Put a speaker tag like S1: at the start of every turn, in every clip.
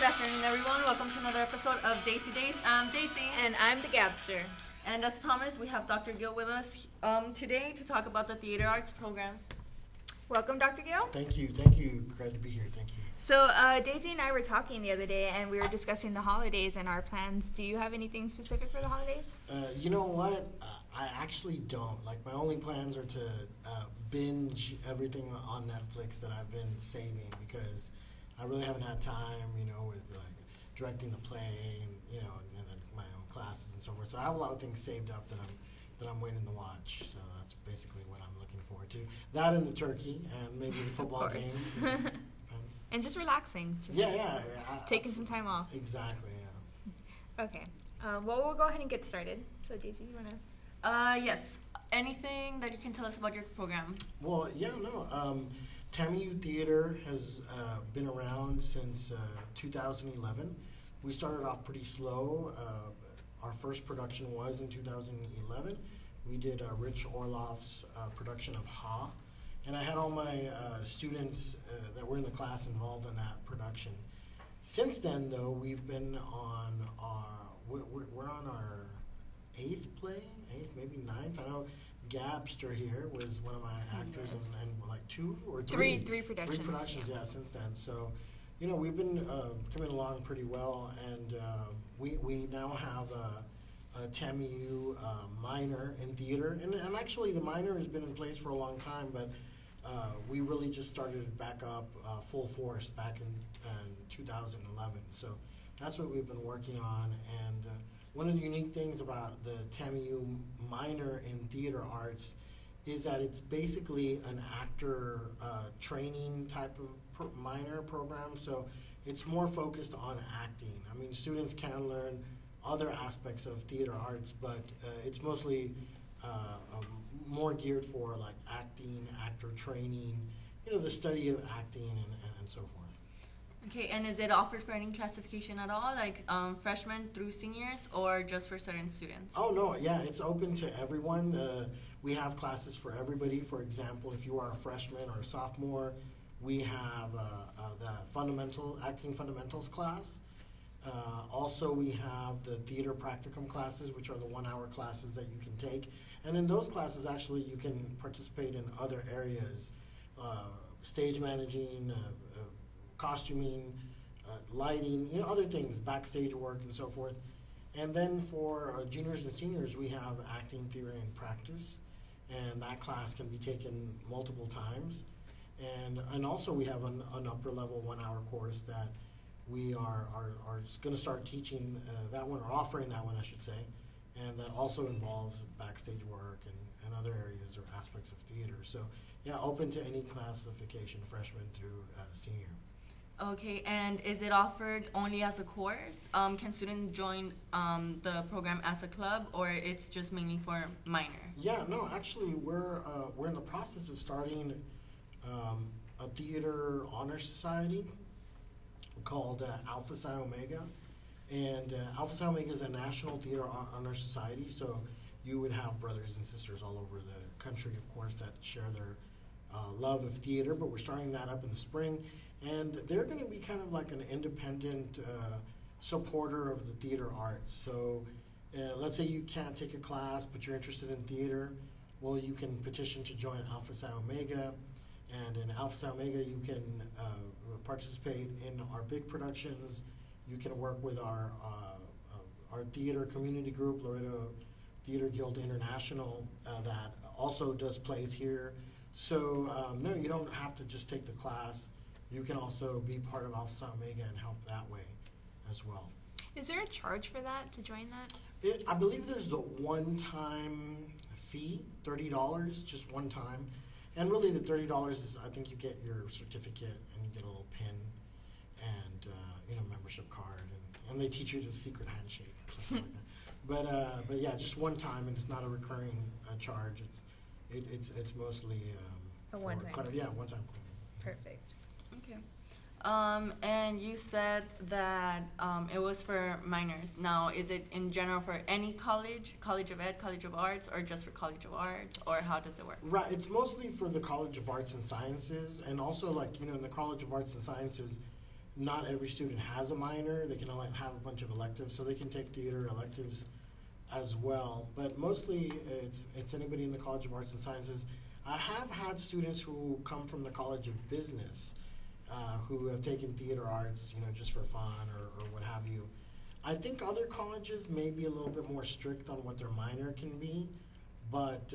S1: afternoon, everyone. Welcome to another episode of Daisy Days. I'm Daisy.
S2: And I'm the Gabster.
S1: And as promised, we have Dr. Gill with us today to talk about the theater arts program.
S2: Welcome, Dr. Gill.
S3: Thank you. Glad to be here. Thank you.
S2: So, Daisy and I were talking the other day, and we were discussing the holidays and our plans. Do you have anything specific for the holidays?
S3: You know what? I actually don't. Like, my only plans are to binge everything on Netflix that I've been saving because I really haven't had time, with like directing the play and and then my own classes and so forth. So I have a lot of things saved up that I'm waiting to watch. So that's basically what I'm looking forward to. That and the turkey and maybe the football games. Depends.
S2: And just relaxing. Just taking some time off.
S3: Exactly. Yeah.
S2: Okay. Well, we'll go ahead and get started. So, Daisy, you wanna?
S1: Yes. Anything that you can tell us about your program?
S3: Well, TAMU Theater has been around since 2011. We started off pretty slow. Our first production was in 2011. We did Rich Orloff's production of Ha, and I had all my students that were in the class involved in that production. Since then, though, we've been on we're on our eighth, maybe ninth. I know Gabster here was one of my actors,
S2: Yes.
S3: and like two or three.
S2: Three productions.
S3: Three productions, yeah, since then. So, we've been coming along pretty well, and we now have a TAMU minor in theater, and actually the minor has been in place for a long time, but we really just started it back up full force back in 2011. So that's what we've been working on, and one of the unique things about the TAMU minor in theater arts is that it's basically an actor training type of minor program. So it's more focused on acting. I mean, students can learn other aspects of theater arts, but it's mostly more geared for like acting, actor training, the study of acting and so forth.
S1: Okay, and is it offered for any classification at all, like freshmen through seniors, or just for certain students?
S3: Oh, no, yeah, it's open to everyone. We have classes for everybody. For example, if you are a freshman or a sophomore, we have the acting fundamentals class. Also, we have the theater practicum classes, which are the 1-hour classes that you can take. And in those classes, actually, you can participate in other areas, stage managing, costuming, lighting, other things, backstage work and so forth. And then for juniors and seniors, we have acting theory and practice, and that class can be taken multiple times. And also we have an upper level 1-hour course that we are going to start teaching that one, or offering that one, I should say, and that also involves backstage work and other areas or aspects of theater. So yeah, open to any classification, freshman through senior.
S1: Okay, and is it offered only as a course? Can students join the program as a club, or it's just mainly for minor?
S3: Yeah, no, actually, we're in the process of starting a theater honor society called Alpha Psi Omega, and Alpha Psi Omega is a national theater honor society. So you would have brothers and sisters all over the country, of course, that share their love of theater. But we're starting that up in the spring. And they're going to be kind of like an independent supporter of the theater arts. So let's say you can't take a class, but you're interested in theater. Well, you can petition to join Alpha Psi Omega. And in Alpha Psi Omega, you can participate in our big productions. You can work with our theater community group, Laredo Theater Guild International, that also does plays here. So, no, you don't have to just take the class. You can also be part of Alpha Psi Omega and help that way as well.
S2: Is there a charge for that, to join that?
S3: I believe there's a one-time fee, $30, just one time. And really the $30 is, I think you get your certificate and you get a little pin and, membership card. And they teach you the secret handshake or something like that. But yeah, just one time, and it's not a recurring charge. It's mostly
S2: a one-time.
S3: Yeah, one-time.
S2: Perfect.
S1: Okay. And you said that it was for minors. Now, is it in general for any college, College of Ed, College of Arts, or just for College of Arts, or how does it work?
S3: Right, it's mostly for the College of Arts and Sciences, and also in the College of Arts and Sciences, not every student has a minor. They can only have a bunch of electives, so they can take theater electives as well. But mostly it's anybody in the College of Arts and Sciences. I have had students who come from the College of Business who have taken theater arts, just for fun or what have you. I think other colleges may be a little bit more strict on what their minor can be, but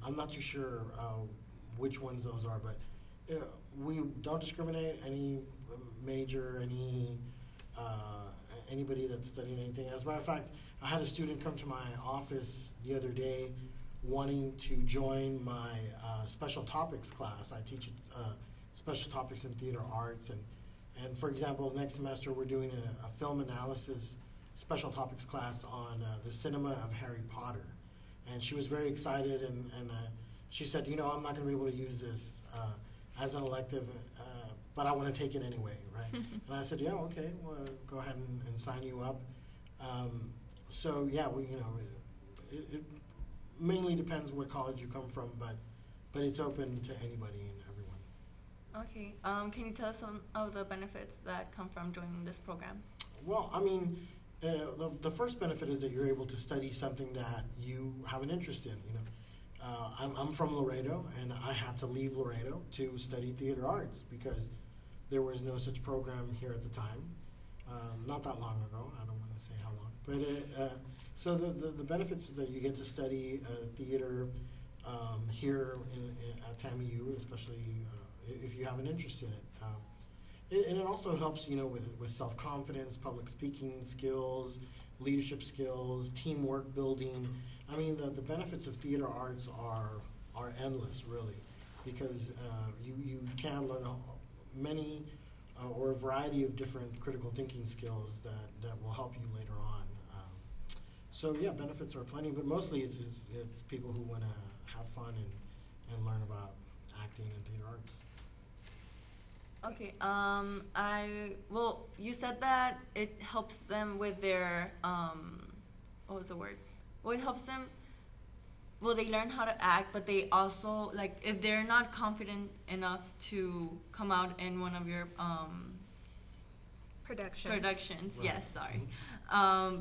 S3: I'm not too sure which ones those are. But we don't discriminate any major, anybody that's studying anything. As a matter of fact, I had a student come to my office the other day wanting to join my special topics class. I teach special topics in theater arts, and for example, next semester we're doing a film analysis special topics class on the cinema of Harry Potter. And she was very excited, and she said, I'm not going to be able to use this as an elective, but I want to take it anyway, right? And I said, yeah, okay, well, go ahead and sign you up. So yeah, it mainly depends what college you come from, but it's open to anybody and everyone.
S1: Okay. Can you tell us some of the benefits that come from joining this program?
S3: Well, the first benefit is that you're able to study something that you have an interest in. I'm from Laredo, and I had to leave Laredo to study theater arts because there was no such program here at the time. Not that long ago. I don't want to say how long, but so the benefits is that you get to study theater here at TAMU, especially if you have an interest in it. And it also helps, with self-confidence, public speaking skills, leadership skills, teamwork building. The benefits of theater arts are endless, really, because you can learn many or a variety of different critical thinking skills that will help you later on. So yeah, benefits are plenty, but mostly it's people who want to have fun and learn about acting and theater arts.
S1: Okay. You said that it helps them with their what was the word? Well, it helps them. Well, they learn how to act, but they also, if they're not confident enough to come out in one of your productions.
S3: Right.
S1: Yes, sorry.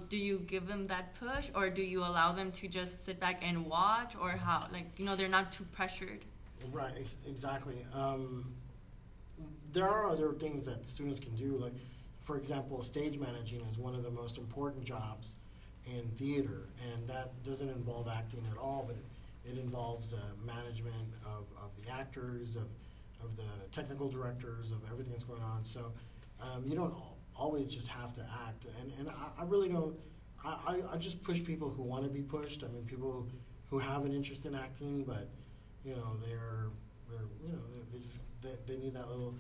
S1: Do you give them that push, or do you allow them to just sit back and watch, or how? They're not too pressured.
S3: Right. Exactly. There are other things that students can do, for example, stage managing is one of the most important jobs in theater, and that doesn't involve acting at all, but it involves management of the actors, of the technical directors, of everything that's going on. So you don't always just have to act, and I really don't. I just push people who want to be pushed. People who have an interest in acting, but they need that little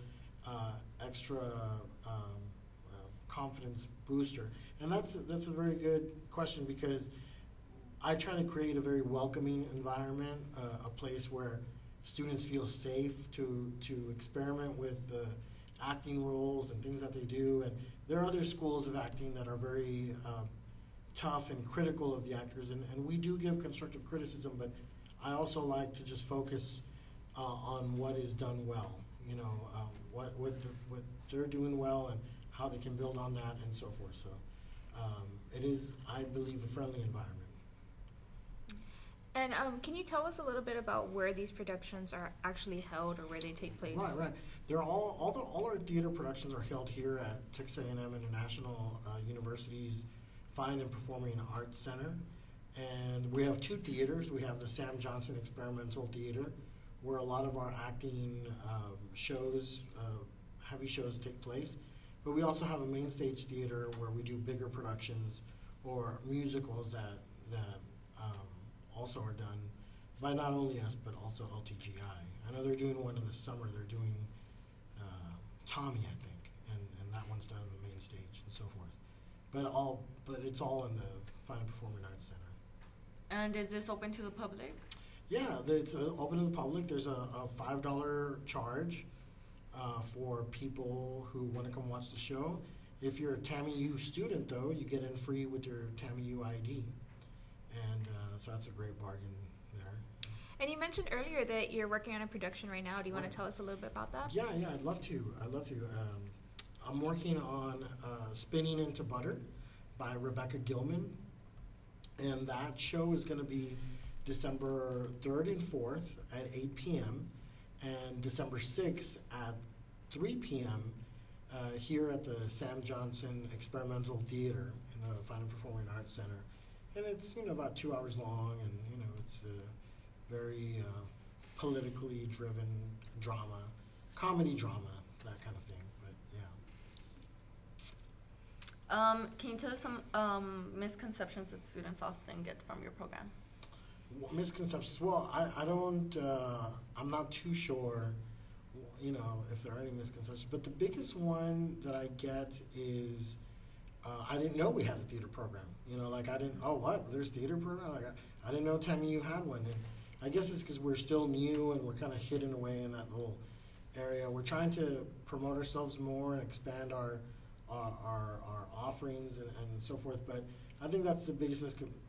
S3: extra confidence booster. And that's a very good question, because I try to create a very welcoming environment, a place where students feel safe to experiment with the acting roles and things that they do. And there are other schools of acting that are very tough and critical of the actors, and we do give constructive criticism, but I also like to just focus on what is done well, what they're doing well and how they can build on that and so forth. So it is, I believe, a friendly environment.
S2: And can you tell us a little bit about where these productions are actually held or where they take place?
S3: Right. They're all our theater productions are held here at Texas A&M International University's Fine and Performing Arts Center. And we have two theaters. We have the Sam Johnson Experimental Theater, where a lot of our acting shows, heavy shows take place. But we also have a main stage theater where we do bigger productions or musicals that also are done by not only us, but also LTGI. I know they're doing one in the summer. They're doing Tommy, I think, and that one's done on the main stage and so forth. But it's all in the Fine and Performing Arts Center.
S1: And is this open to the public?
S3: Yeah, it's open to the public. There's a $5 charge for people who want to come watch the show. If you're a TAMU student, though, you get in free with your TAMU ID. And so that's a great bargain there.
S2: And you mentioned earlier that you're working on a production right now. Do you want to tell us a little bit about that?
S3: Yeah, I'd love to. I'm working on Spinning into Butter by Rebecca Gilman. And that show is going to be December 3rd and 4th at 8 p.m. and December 6th at 3 p.m. Here at the Sam Johnson Experimental Theater in the Fine and Performing Arts Center. And it's, about 2 hours long, and, it's a very politically driven drama, comedy drama, that kind of thing. But, yeah.
S1: Can you tell us some misconceptions that students often get from your program?
S3: Misconceptions. Well, I don't, I'm not too sure, if there are any misconceptions. But the biggest one that I get is I didn't know we had a theater program. I didn't, oh, what? There's a theater program? I didn't know TAMU had one. And I guess it's because we're still new and we're kind of hidden away in that little area. We're trying to promote ourselves more and expand our offerings and so forth. But I think that's the biggest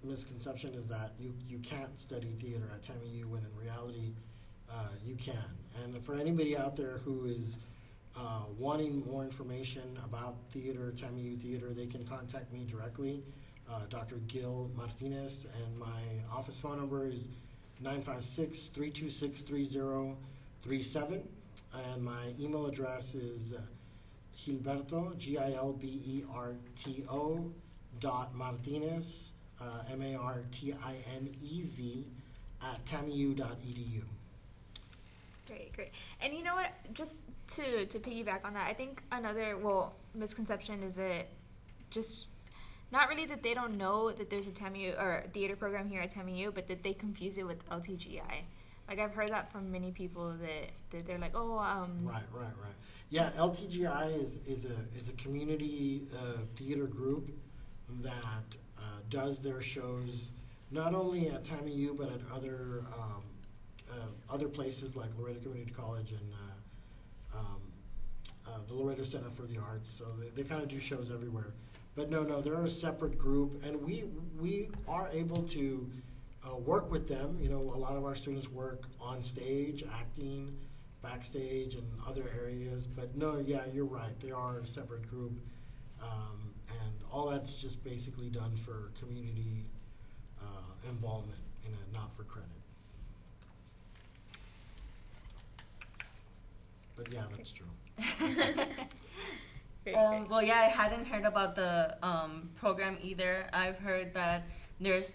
S3: misconception, is that you can't study theater at TAMU, when in reality you can. And for anybody out there who is wanting more information about theater, TAMU theater, they can contact me directly, Dr. Gil Martinez, and my office phone number is 956-326-3037, and my email address is Gilberto, Gilberto .Martinez, Martinez, at tamu.edu.
S2: Great. And you know what? Just to piggyback on that, I think another misconception is that just not really that they don't know that there's a TAMU or theater program here at TAMU, but that they confuse it with LTGI. Like, I've heard that from many people that they're like, Right.
S3: Yeah, LTGI is a community theater group that does their shows not only at TAMU but at other places like Loreto Community College and the Loreto Center for the Arts. So they kind of do shows everywhere. But no, they're a separate group, and we are able to work with them. A lot of our students work on stage, acting, backstage, and other areas. But no, yeah, you're right. They are a separate group, and all that's just basically done for community involvement in a not for credit. But yeah, that's true.
S2: Great.
S1: Well, yeah, I hadn't heard about the program either. I've heard that there's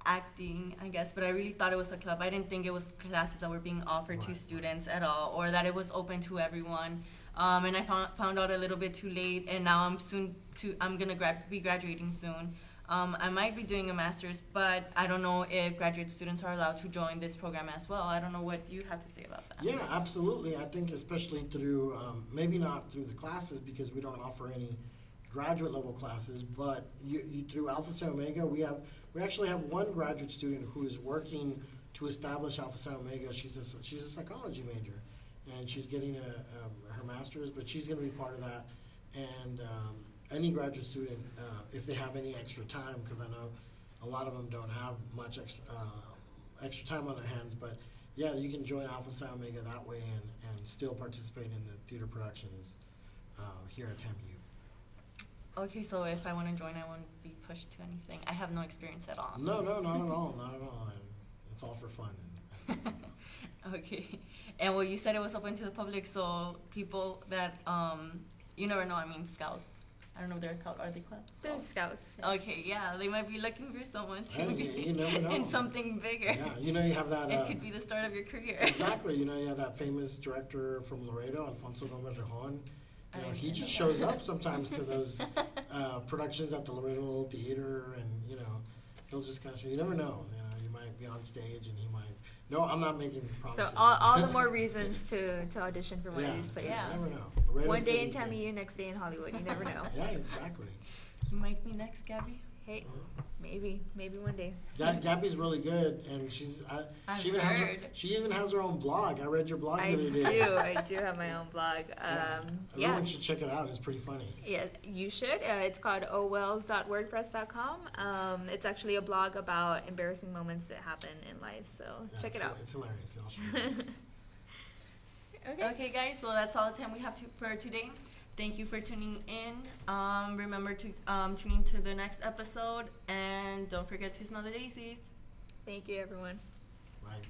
S1: acting, I guess, but I really thought it was a club. I didn't think it was classes that were being offered to students at all, or that it was open to everyone. And I found out a little bit too late, and now I'm gonna be graduating soon. I might be doing a master's, but I don't know if graduate students are allowed to join this program as well. I don't know what you have to say about that.
S3: Yeah, absolutely. I think especially through, maybe not through the classes, because we don't offer any graduate level classes, but you through Alpha Psi Omega, we actually have one graduate student who is working to establish Alpha Psi Omega. She's a psychology major, and she's getting her master's, but she's going to be part of that. And any graduate student, if they have any extra time, because I know a lot of them don't have much extra time on their hands, but yeah, you can join Alpha Psi Omega that way and still participate in the theater productions here at TAMU.
S1: Okay, so if I want to join, I won't be pushed to anything. I have no experience at all.
S3: No, not at all, not at all. And it's all for fun.
S1: Okay, and well, you said it was open to the public, so people that you never know. I mean, scouts. I don't know if they're called. Are they called?
S2: There's scouts.
S1: Okay, yeah, they might be looking for someone to
S3: Hey,
S1: be
S3: you never know.
S1: in something bigger.
S3: Yeah, you have that.
S1: It could be the start of your career.
S3: Exactly. You have that famous director from Laredo, Alfonso Gomez Rejon. He just shows up sometimes to those productions at the Laredo Theater, and he'll just kind of show. You never know. You might be on stage, and he might. No, I'm not making promises.
S2: So all the more reasons to audition for one of these places.
S3: You never know. Laredo's
S2: One day in TAMU, next day in Hollywood. You never know.
S3: Yeah, exactly.
S1: You might be next, Gabby.
S2: Hey, maybe one day.
S3: Gabby's really good, and she even has her own blog. I read your blog the other day.
S2: I do have my own blog.
S3: Everyone should check it out. It's pretty funny.
S2: Yeah, you should. It's called owells.wordpress.com. It's actually a blog about embarrassing moments that happen in life, so check it out.
S3: It's hilarious. I'll show you.
S1: Okay, guys, well, that's all the time we have for today. Thank you for tuning in. Remember to tune in to the next episode, and don't forget to smell the daisies.
S2: Thank you, everyone.
S3: Bye.